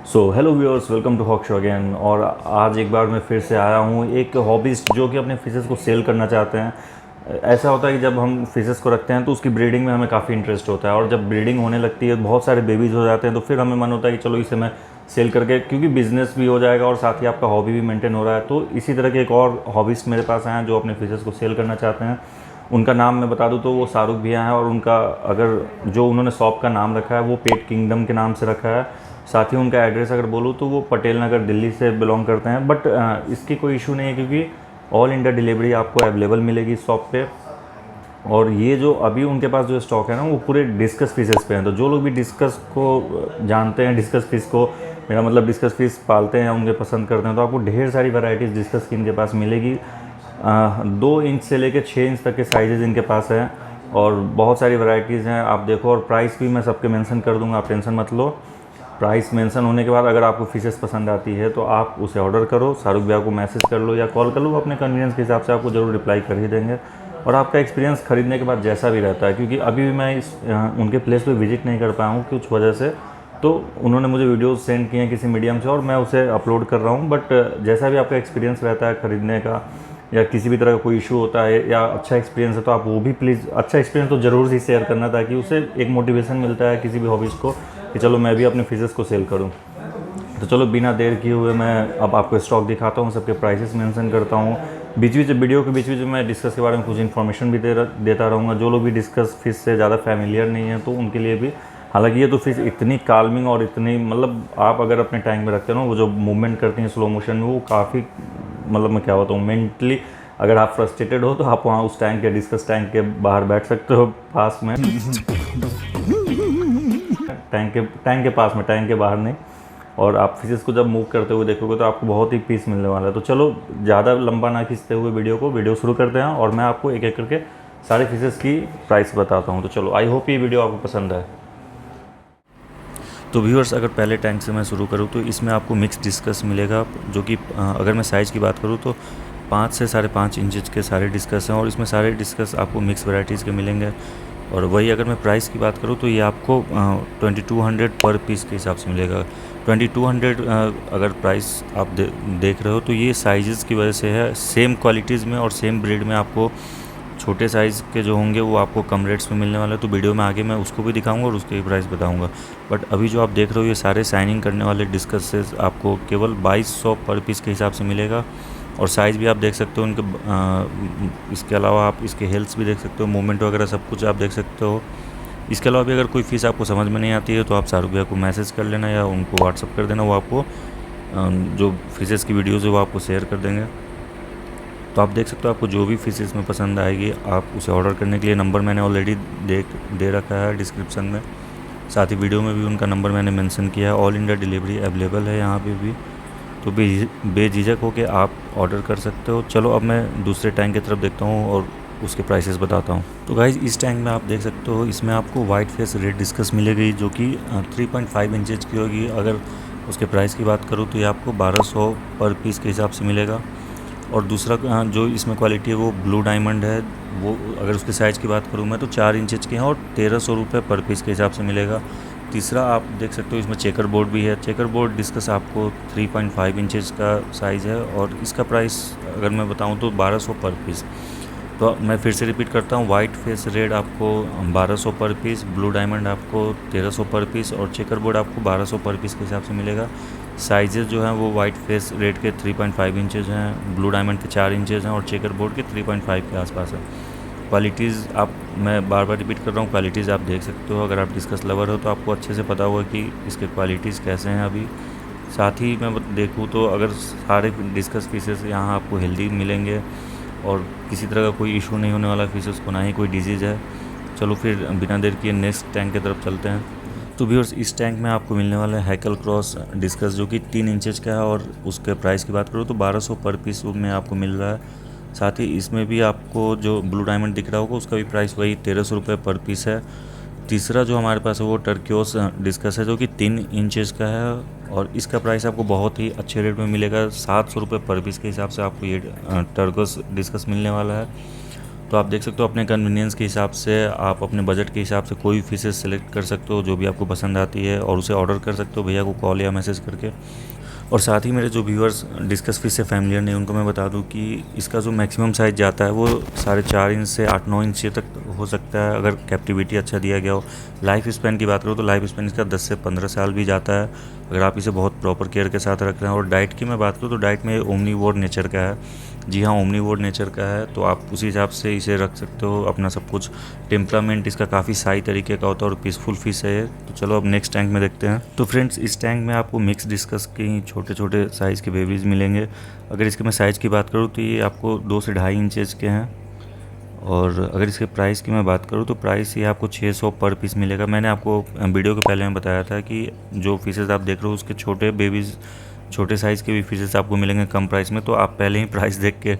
So hello viewers, welcome to hawk show again. और आज एक बार मैं फिर से आया हूँ, एक हॉबिस्ट जो कि अपने फिशेज़ को सेल करना चाहते हैं। ऐसा होता है कि जब हम फिशेज़ को रखते हैं तो उसकी ब्रीडिंग में हमें काफ़ी इंटरेस्ट होता है, और जब ब्रीडिंग होने लगती है, बहुत सारे बेबीज़ हो जाते हैं, तो फिर हमें मन होता है कि चलो इसे मैं सेल करके, क्योंकि बिज़नेस भी हो जाएगा और साथ ही आपका हॉबी भी मेंटेन हो रहा है। तो इसी तरह के एक और हॉबिस्ट मेरे पास आए हैं जो अपने फिशेज़ को सेल करना चाहते हैं। उनका नाम मैं बता दूं तो वो शाहरुख भैया हैं, और उनका अगर जो उन्होंने शॉप का नाम रखा है वो पेट किंगडम के नाम से रखा है। साथ ही उनका एड्रेस अगर बोलूँ तो वो पटेल नगर दिल्ली से बिलोंग करते हैं। बट इसकी कोई इशू नहीं है, क्योंकि ऑल इंडिया डिलीवरी आपको अवेलेबल मिलेगी इस शॉप पे। और ये जो अभी उनके पास जो स्टॉक है ना, वो पूरे डिस्कस फिशेस पे हैं। तो जो लोग भी डिस्कस को जानते हैं, डिस्कस फिश को, मेरा मतलब डिस्कस फिश पालते हैं, उनके पसंद करते हैं, तो आपको ढेर सारी वैरायटीज़ डिस्कस की इनके पास मिलेगी। 2 इंच से लेकर 6 इंच तक के साइजेज़ इनके पास हैं, और बहुत सारी वैरायटीज़ हैं। आप देखो, और प्राइस भी मैं सबके मेंशन कर दूंगा, आप टेंशन मत लो। प्राइस मेंशन होने के बाद अगर आपको फिशेस पसंद आती है तो आप उसे ऑर्डर करो, शाहरुख भैया को मैसेज कर लो या कॉल कर लो, अपने कन्वीनियंस के हिसाब से आपको ज़रूर रिप्लाई कर ही देंगे। और आपका एक्सपीरियंस ख़रीदने के बाद जैसा भी रहता है, क्योंकि अभी भी मैं उनके प्लेस पे विजिट नहीं कर पाया हूँ कुछ वजह से, तो उन्होंने मुझे वीडियोस सेंड किए हैं किसी मीडियम से, और मैं उसे अपलोड कर रहा हूँ। बट जैसा भी आपका एक्सपीरियंस रहता है ख़रीदने का, या किसी भी तरह का कोई इशू होता है या अच्छा एक्सपीरियंस है, तो आप वो भी प्लीज़, अच्छा एक्सपीरियंस तो ज़रूर ही शेयर करना, ताकि उसे एक मोटिवेशन मिलता है किसी भी हॉबीज़ को कि चलो मैं भी अपने फिशेस को सेल करूं। तो चलो बिना देर किए हुए मैं अब आपको स्टॉक दिखाता हूं, सबके प्राइसेस मेंशन करता हूं। बीच बीच वीडियो के बीच बीच मैं डिस्कस के बारे में कुछ इन्फॉर्मेशन भी देता रहूँगा। जो लोग भी डिस्कस फिश से ज़्यादा फैमिलियर नहीं है तो उनके लिए भी, हालांकि ये तो फिश इतनी काल्मिंग और इतनी, मतलब आप अगर अपने टैंक में रखते हो ना, वो जो मूवमेंट करती हैं स्लो मोशन में, वो काफ़ी, मतलब मैं क्या बताऊँ, मेंटली अगर आप फ्रस्ट्रेटेड हो तो आप वहाँ उस टैंक के, डिस्कस टैंक के बाहर बैठ सकते हो पास में। टैंक के पास में, टैंक के बाहर नहीं। और आप फिशेस को जब मूव करते हुए देखोगे तो आपको बहुत ही पीस मिलने वाला है। तो चलो ज़्यादा लंबा ना खींचते हुए वीडियो शुरू करते हैं, और मैं आपको एक एक करके सारे फिशेस की प्राइस बताता हूँ। तो चलो, आई होप ये वीडियो आपको पसंद आए। तो व्यूअर्स, अगर पहले टैंक से मैं शुरू करूँ तो इसमें आपको मिक्स डिस्कस मिलेगा, जो कि अगर मैं साइज़ की बात करूँ तो 5 से 5.5 इंच के सारे डिस्कस हैं, और इसमें सारे डिस्कस आपको मिक्स वैरायटीज़ के मिलेंगे। और वही अगर मैं प्राइस की बात करूँ तो ये आपको 2200 पर पीस के हिसाब से मिलेगा। 2200 अगर प्राइस आप देख रहे हो तो ये साइज़ की वजह से है। सेम क्वालिटीज़ में और सेम ब्रीड में आपको छोटे साइज़ के जो होंगे वो आपको कम रेट्स में मिलने वाला है। तो वीडियो में आगे मैं उसको भी दिखाऊंगा और उसके भी प्राइस बताऊंगा। बट अभी जो आप देख रहे हो ये सारे साइनिंग करने वाले डिस्कसेस आपको केवल 2200 पर पीस के हिसाब से मिलेगा। और साइज़ भी आप देख सकते हो उनके, इसके अलावा आप इसके हेल्थ भी देख सकते हो, मूवमेंट वगैरह सब कुछ आप देख सकते हो। इसके अलावा भी अगर कोई फ़ीस आपको समझ में नहीं आती है तो आप शाहरुख भैया को मैसेज कर लेना या उनको व्हाट्सअप कर देना, वो आपको जो फ़ीसेस की वीडियोज़ है वो आपको शेयर कर देंगे। तो आप देख सकते हो, आपको जो भी फिशेस में पसंद आएगी आप उसे ऑर्डर करने के लिए नंबर मैंने ऑलरेडी दे रखा है डिस्क्रिप्शन में। साथ ही वीडियो में भी उनका नंबर मैंने मेंशन किया है। ऑल इंडिया डिलीवरी अवेलेबल है यहाँ पे भी, तो बेझिझक हो के आप ऑर्डर कर सकते हो। चलो अब मैं दूसरे टैंक की तरफ देखता हूँ और उसके प्राइसेस बताता हूँ। तो गाइज़, इस टैंक में आप देख सकते हो, इसमें आपको वाइट फेस रेड डिस्कस मिलेगी, जो कि 3.5 इंचेज की होगी। अगर उसके प्राइस की बात करूँ तो ये आपको 1200 पर पीस के हिसाब से मिलेगा। और दूसरा जो इसमें क्वालिटी है वो ब्लू डायमंड है। वो अगर उसके साइज़ की बात करूँ मैं तो 4 इंचेज के हैं, और 1300 रुपये पर पीस के हिसाब से मिलेगा। तीसरा आप देख सकते हो, इसमें चेकर बोर्ड भी है। चेकर बोर्ड डिस्कस आपको 3.5 इंचेस का साइज़ है, और इसका प्राइस अगर मैं बताऊं तो 1200 पर पीस। तो मैं फिर से रिपीट करता हूं, वाइट फेस रेड आपको 1200 पर पीस, ब्लू डायमंड आपको 1300 पर पीस, और चेकर बोर्ड आपको 1200 पर पीस के हिसाब से मिलेगा। साइजेज़ जो हैं वो वाइट फेस रेड के 3.5 इंचेज़ हैं, ब्लू डायमंड के 4 इंचेज़ हैं, और चेकर बोर्ड के 3.5 के आसपास है। क्वालिटीज़ आप, मैं बार बार रिपीट कर रहा हूँ, क्वालिटीज़ आप देख सकते हो। अगर आप डिस्कस लवर हो तो आपको अच्छे से पता होगा कि इसके क्वालिटीज़ कैसे हैं अभी। साथ ही मैं देखूँ तो अगर सारे डिस्कस पीसेस यहाँ आपको हेल्दी मिलेंगे, और किसी तरह का कोई इशू नहीं होने वाला फिशेस को, ना ही कोई डिजीज़ है। चलो फिर बिना देर किए नेक्स्ट टैंक की तरफ चलते हैं। तो व्यूअर्स, इस टैंक में आपको मिलने वाला है हैकल क्रॉस डिस्कस, जो कि 3 इंचेज का है, और उसके प्राइस की बात करूँ तो 1200 पर पीस में आपको मिल रहा है। साथ ही इसमें भी आपको जो ब्लू डायमंड दिख रहा होगा उसका भी प्राइस वही 1300 रुपये पर पीस है। तीसरा जो हमारे पास है वो टर्क्योस डिस्कस है, जो कि 3 इंचेस का है, और इसका प्राइस आपको बहुत ही अच्छे रेट में मिलेगा। 700 रुपये पर पीस के हिसाब से आपको ये टर्कोस डिस्कस मिलने वाला है। तो आप देख सकते हो अपने कन्वीनियंस के हिसाब से, आप अपने बजट के हिसाब से कोई भी फ़िशेज़ सेलेक्ट कर सकते हो जो भी आपको पसंद आती है, और उसे ऑर्डर कर सकते हो भैया को कॉल या मैसेज करके। और साथ ही मेरे जो व्यूअर्स डिस्कस फिश से फैमिलियर नहीं, उनको मैं बता दूं कि इसका जो मैक्सिमम साइज़ जाता है वो 4.5 इंच से 8-9 इंच तक हो सकता है, अगर कैप्टिविटी अच्छा दिया गया हो। लाइफ स्पैन की बात करूँ तो लाइफ स्पैन इसका 10 से 15 साल भी जाता है, अगर आप इसे बहुत प्रॉपर केयर के साथ रख रहे हैं। और डाइट की मैं बात करूँ तो डाइट में ओमनीवोर नेचर का है। जी हाँ, ओमनीवोर नेचर का है, तो आप उसी हिसाब से इसे रख सकते हो अपना सब कुछ। टेम्परामेंट इसका काफ़ी साई तरीके का होता है और पीसफुल फिश है ये। तो चलो अब नेक्स्ट टैंक में देखते हैं। तो फ्रेंड्स, इस टैंक में आपको मिक्स डिस्कस के ही छोटे छोटे साइज़ के बेबीज़ मिलेंगे। अगर इसके मैं साइज़ की बात करूँ तो ये आपको 2 से 2.5 इंचेस के हैं। और अगर इसके प्राइस की मैं बात करूँ तो प्राइस ये आपको 600 पर पीस मिलेगा। मैंने आपको वीडियो के पहले में बताया था कि जो फिशेज़ आप देख रहे हो उसके छोटे बेबीज़, छोटे साइज़ के भी फिशेज़ आपको मिलेंगे कम प्राइस में। तो आप पहले ही प्राइस देख के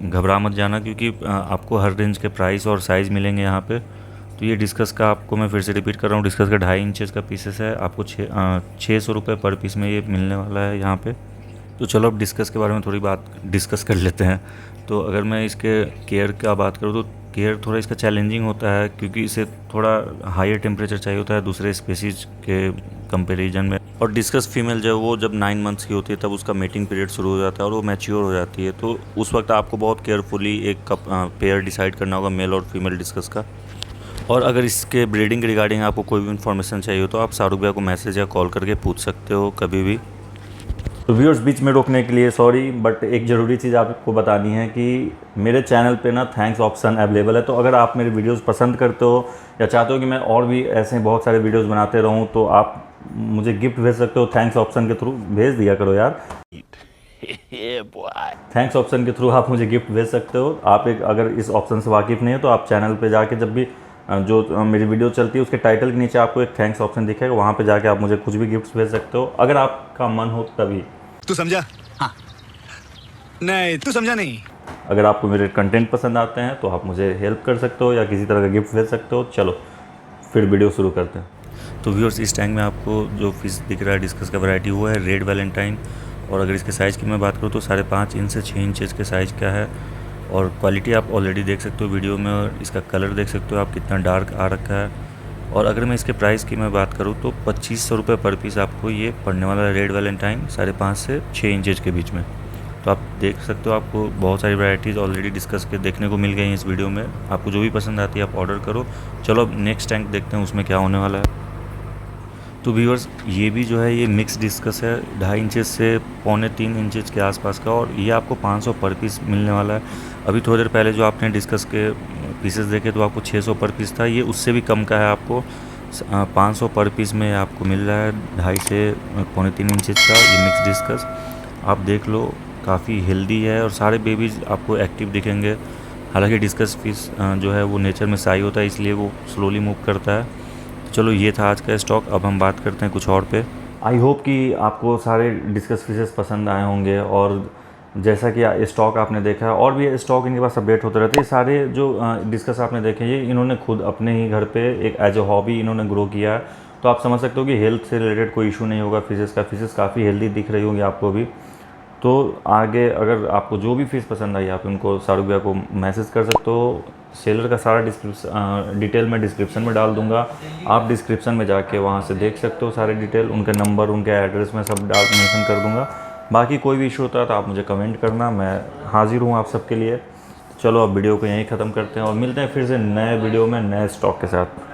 घबरा मत जाना, क्योंकि आपको हर रेंज के प्राइस और साइज़ मिलेंगे यहाँ पे। तो ये डिस्कस का आपको मैं फिर से रिपीट कर रहा हूँ, डिस्कस का 2.5 इंचेस का पीसेस है, आपको 600 रुपये पर पीस में ये मिलने वाला है यहाँ पे। तो चलो अब डिस्कस के बारे में थोड़ी बात डिस्कस कर लेते हैं। तो अगर मैं इसके केयर का बात करूँ तो केयर थोड़ा इसका चैलेंजिंग होता है, क्योंकि इसे थोड़ा हायर टेम्परेचर चाहिए होता है दूसरे स्पेसीज के कंपैरिजन में। और डिस्कस फीमेल जो है वो जब 9 मंथ्स की होती है तब उसका मेटिंग पीरियड शुरू हो जाता है और वो मैच्योर हो जाती है। तो उस वक्त आपको बहुत केयरफुली एक पेयर डिसाइड करना होगा मेल और फीमेल डिस्कस का। और अगर इसके ब्रीडिंग के रिगार्डिंग आपको कोई भी इन्फॉर्मेशन चाहिए हो तो आप शाहरुख भैया को मैसेज या कॉल करके पूछ सकते हो कभी भी। तो व्यूअर्स, बीच में रोकने के लिए सॉरी, बट एक ज़रूरी चीज़ आपको बतानी है कि मेरे चैनल पे ना थैंक्स ऑप्शन अवेलेबल है। तो अगर आप मेरे वीडियोस पसंद करते हो या चाहते हो कि मैं और भी ऐसे बहुत सारे वीडियोस बनाते रहूं, तो आप मुझे गिफ्ट भेज सकते हो। थैंक्स ऑप्शन के थ्रू भेज दिया करो यार। थैंक्स ऑप्शन के थ्रू आप मुझे गिफ्ट भेज सकते हो। आप एक अगर इस ऑप्शन से वाकिफ़ नहीं है तो आप चैनल पे जाके जब भी जो मेरी वीडियो चलती है उसके टाइटल के नीचे आपको एक थैंक्स ऑप्शन दिखेगा, वहाँ पे जाके आप मुझे कुछ भी गिफ्ट्स भेज सकते हो, अगर आपका मन हो तभी। तू समझा? हाँ। नहीं, तू समझा नहीं। अगर आपको मेरे कंटेंट पसंद आते हैं तो आप मुझे हेल्प कर सकते हो या किसी तरह का गिफ्ट भेज सकते हो। चलो फिर वीडियो शुरू करते हैं। तो व्यूअर्स, इस टैंक में आपको जो फिश दिख रहा है डिस्कस का वैरायटी वो है रेड वैलेंटाइन। और अगर इसके साइज़ की मैं बात करूँ तो 5.5 इंच से 6 इंचेस के साइज़ का है। और क्वालिटी आप ऑलरेडी देख सकते हो वीडियो में, और इसका कलर देख सकते हो आप कितना डार्क आ रखा है। और अगर मैं इसके प्राइस की मैं बात करूँ तो 2500 रुपये पर पीस आपको ये पड़ने वाला है रेड वैलेंटाइन 5.5 से 6 इंचेस के बीच में। तो आप देख सकते हो आपको बहुत सारी वैरायटीज़ ऑलरेडी डिस्कस के देखने को मिल गई हैं इस वीडियो में। आपको जो भी पसंद आती है आप ऑर्डर करो। चलो अब नेक्स्ट टैंक देखते हैं उसमें क्या होने वाला है। तो व्यूअर्स, ये भी जो है ये मिक्स डिस्कस है 2.5 इंचेस से 2.25 इंचेस के आसपास का, और ये आपको 500 पर पीस मिलने वाला है। अभी थोड़ी देर पहले जो आपने डिस्कस के पीसेस देखे तो आपको 600 पर पीस था, ये उससे भी कम का है। आपको 500 पर पीस में आपको मिल रहा है 2.5 से 2.25 इंचेस का ये मिक्स डिस्कस। आप देख लो काफ़ी हेल्दी है और सारे बेबीज़ आपको एक्टिव दिखेंगे। हालांकि डिस्कस फिश जो है वो नेचर में साई होता है, इसलिए वो स्लोली मूव करता है। चलो ये था आज का स्टॉक। अब हम बात करते हैं कुछ और पे। आई होप कि आपको सारे डिस्कस फिशेस पसंद आए होंगे, और जैसा कि स्टॉक आपने देखा है और भी स्टॉक इनके पास अपडेट होते रहते हैं। सारे जो डिस्कस आपने देखे ये इन्होंने खुद अपने ही घर पे एक एज ए हॉबी इन्होंने ग्रो किया है। तो आप समझ सकते हो कि हेल्थ से रिलेटेड कोई इशू नहीं होगा फिशेस का। फिशेस काफ़ी हेल्दी दिख रही होंगी आपको भी। तो आगे अगर आपको जो भी फ़िश पसंद आई आप उनको शाहरुख भैया को मैसेज कर सकते हो। सेलर का सारा डिटेल मैं डिस्क्रिप्शन में डाल दूंगा, आप डिस्क्रिप्शन में जाके वहाँ से देख सकते हो सारे डिटेल, उनके नंबर उनके एड्रेस में सब मेंशन कर दूंगा। बाकी कोई भी इशू होता है तो आप मुझे कमेंट करना, मैं हाजिर हूँ आप सबके लिए। चलो अब वीडियो को यहीं ख़त्म करते हैं और मिलते हैं फिर से नए वीडियो में नए स्टॉक के साथ।